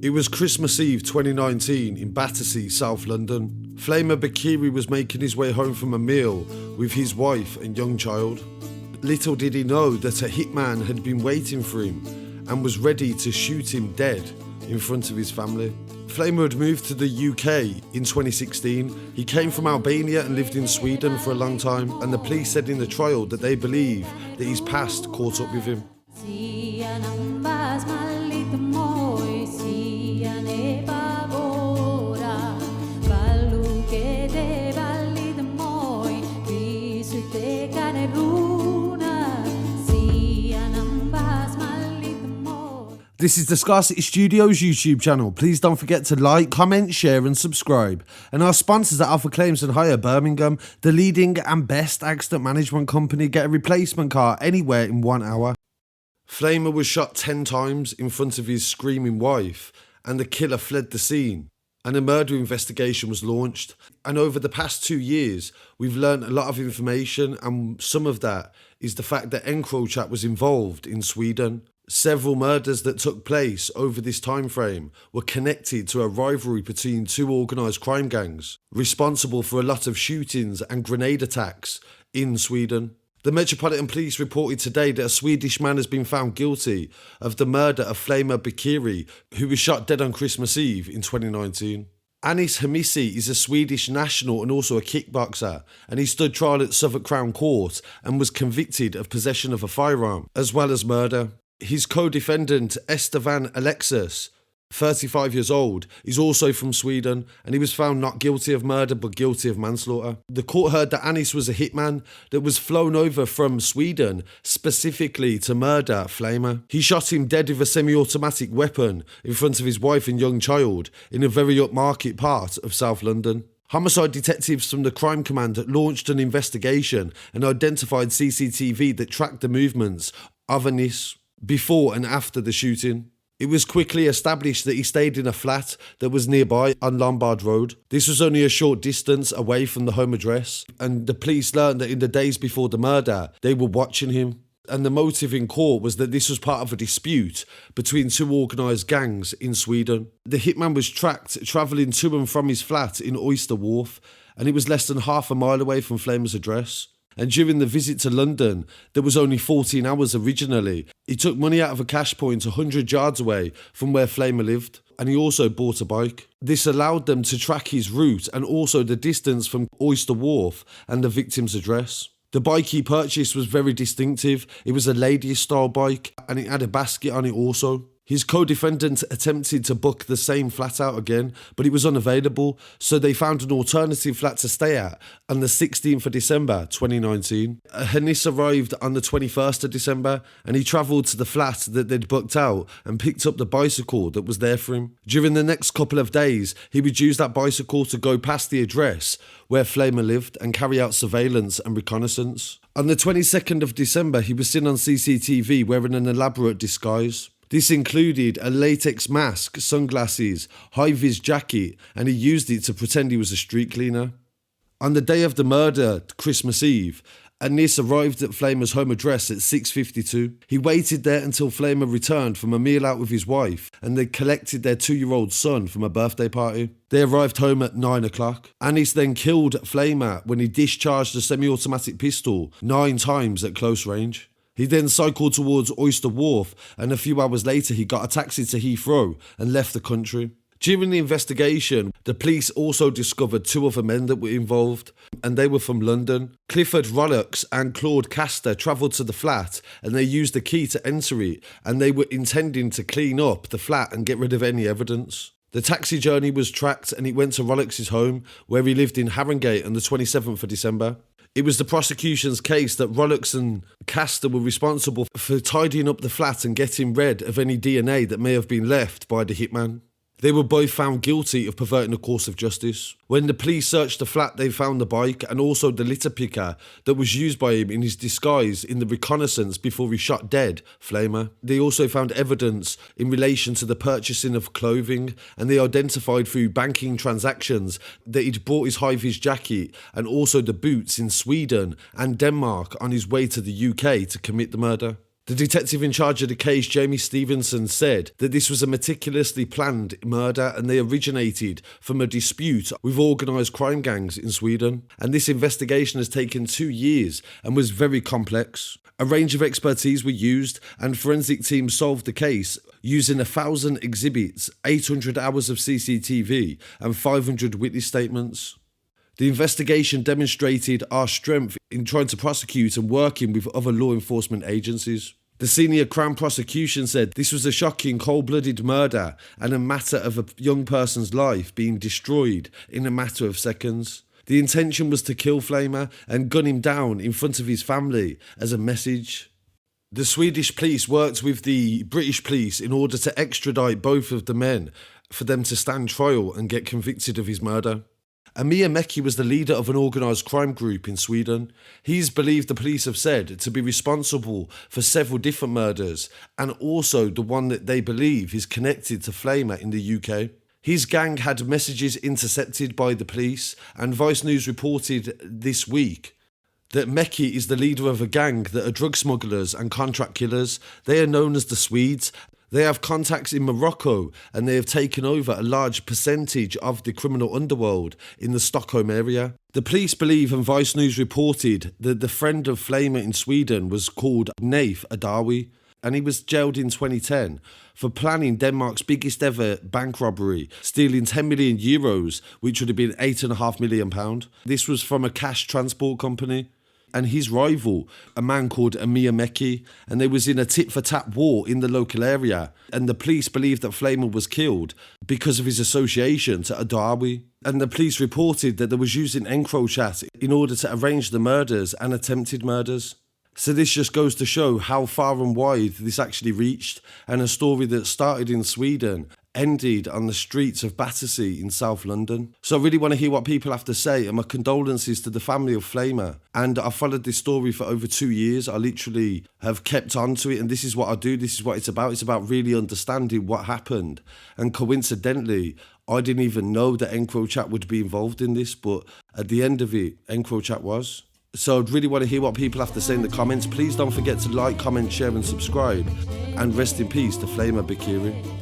It was Christmas Eve 2019 in Battersea, South London. Flamur Beqiri was making his way home from a meal with his wife and young child. Little did he know that a hitman had been waiting for him and was ready to shoot him dead in front of his family. Flamur had moved to the UK in 2016. He came from Albania and lived in Sweden for a long time, and the police said in the trial that they believe that his past caught up with him. This is the Scarcity Studios YouTube channel. Please don't forget to like, comment, share and subscribe. And our sponsors at Alpha Claims and Hire Birmingham, the leading and best accident management company. Get a replacement car anywhere in 1 hour. Flamur was shot 10 times in front of his screaming wife, and the killer fled the scene. And a murder investigation was launched. And over the past 2 years, we've learned a lot of information, and some of that is the fact that encrochat was involved in Sweden. Several murders that took place over this time frame were connected to a rivalry between two organised crime gangs, responsible for a lot of shootings and grenade attacks in Sweden. The Metropolitan Police reported today that a Swedish man has been found guilty of the murder of Flamur Beqiri, who was shot dead on Christmas Eve in 2019. Hemissi is a Swedish national and also a kickboxer, and he stood trial at Southwark Crown Court and was convicted of possession of a firearm, as well as murder. His co-defendant, Estevan Alexis, 35 years old, is also from Sweden, and he was found not guilty of murder but guilty of manslaughter. The court heard that Anis was a hitman that was flown over from Sweden specifically to murder Flamur. He shot him dead with a semi-automatic weapon in front of his wife and young child in a very upmarket part of South London. Homicide detectives from the Crime Command launched an investigation and identified CCTV that tracked the movements of Anis before and after the shooting. It was quickly established that he stayed in a flat that was nearby on Lombard Road. This was only a short distance away from the home address, and the police learned that in the days before the murder, they were watching him. And the motive in court was that this was part of a dispute between two organised gangs in Sweden. The hitman was tracked travelling to and from his flat in Oyster Wharf, and it was less than half a mile away from Flamur's address. And during the visit to London, that was only 14 hours originally, he took money out of a cash point 100 yards away from where Flamur lived, and he also bought a bike. This allowed them to track his route and also the distance from Oyster Wharf and the victim's address. The bike he purchased was very distinctive. It was a ladies style bike, and it had a basket on it also. His co-defendant attempted to book the same flat out again, but it was unavailable, so they found an alternative flat to stay at on the 16th of December 2019. Henis arrived on the 21st of December, and he travelled to the flat that they'd booked out and picked up the bicycle that was there for him. During the next couple of days, he would use that bicycle to go past the address where Flamur lived and carry out surveillance and reconnaissance. On the 22nd of December, he was seen on CCTV wearing an elaborate disguise. This included a latex mask, sunglasses, high-vis jacket, and he used it to pretend he was a street cleaner. On the day of the murder, Christmas Eve, Anis arrived at Flamur's home address at 6:52. He waited there until Flamur returned from a meal out with his wife, and they collected their 2-year-old son from a birthday party. They arrived home at 9 o'clock. Anis then killed Flamur when he discharged a semi-automatic pistol 9 times at close range. He then cycled towards Oyster Wharf, and a few hours later he got a taxi to Heathrow and left the country. During the investigation, the police also discovered 2 other men that were involved, and they were from London. Clifford Rollocks and Claude Castor travelled to the flat, and they used the key to enter it, and they were intending to clean up the flat and get rid of any evidence. The taxi journey was tracked, and it went to Rollocks' home, where he lived in Harringay on the 27th of December. It was the prosecution's case that Rollocks and Castor were responsible for tidying up the flat and getting rid of any DNA that may have been left by the hitman. They were both found guilty of perverting the course of justice. When the police searched the flat, they found the bike and also the litter picker that was used by him in his disguise in the reconnaissance before he shot dead Flamur. They also found evidence in relation to the purchasing of clothing, and they identified through banking transactions that he'd bought his high-vis jacket and also the boots in Sweden and Denmark on his way to the UK to commit the murder. The detective in charge of the case, Jamie Stevenson, said that this was a meticulously planned murder and they originated from a dispute with organised crime gangs in Sweden. And this investigation has taken 2 years and was very complex. A range of expertise were used and forensic teams solved the case using 1,000 exhibits, 800 hours of CCTV and 500 witness statements. The investigation demonstrated our strength in trying to prosecute and working with other law enforcement agencies. The senior Crown prosecution said this was a shocking, cold-blooded murder and a matter of a young person's life being destroyed in a matter of seconds. The intention was to kill Flamur and gun him down in front of his family as a message. The Swedish police worked with the British police in order to extradite both of the men for them to stand trial and get convicted of his murder. Hemissi was the leader of an organised crime group in Sweden. He's believed, the police have said, to be responsible for several different murders and also the one that they believe is connected to Flamur in the UK. His gang had messages intercepted by the police, and Vice News reported this week that Beqiri is the leader of a gang that are drug smugglers and contract killers. They are known as the Swedes. They have contacts in Morocco and they have taken over a large percentage of the criminal underworld in the Stockholm area. The police believe, and Vice News reported, that the friend of Flamur in Sweden was called Naif Adawi, and he was jailed in 2010 for planning Denmark's biggest ever bank robbery, stealing 10 million euros, which would have been £8.5 million. This was from a cash transport company. And his rival, a man called Hemissi, and they was in a tit-for-tat war in the local area. And the police believed that Flamur was killed because of his association to Adawi. And the police reported that they was using encrochat in order to arrange the murders and attempted murders. So this just goes to show how far and wide this actually reached, and a story that started in Sweden ended on the streets of Battersea in South London. So I really want to hear what people have to say, and my condolences to the family of Flamur. And I followed this story for over 2 years. I literally have kept on to it, and this is what I do, this is what it's about. It's about really understanding what happened. And coincidentally, I didn't even know that encrochat would be involved in this, but at the end of it, encrochat was. So I'd really want to hear what people have to say in the comments. Please don't forget to like, comment, share and subscribe. And rest in peace to Flamur Beqiri.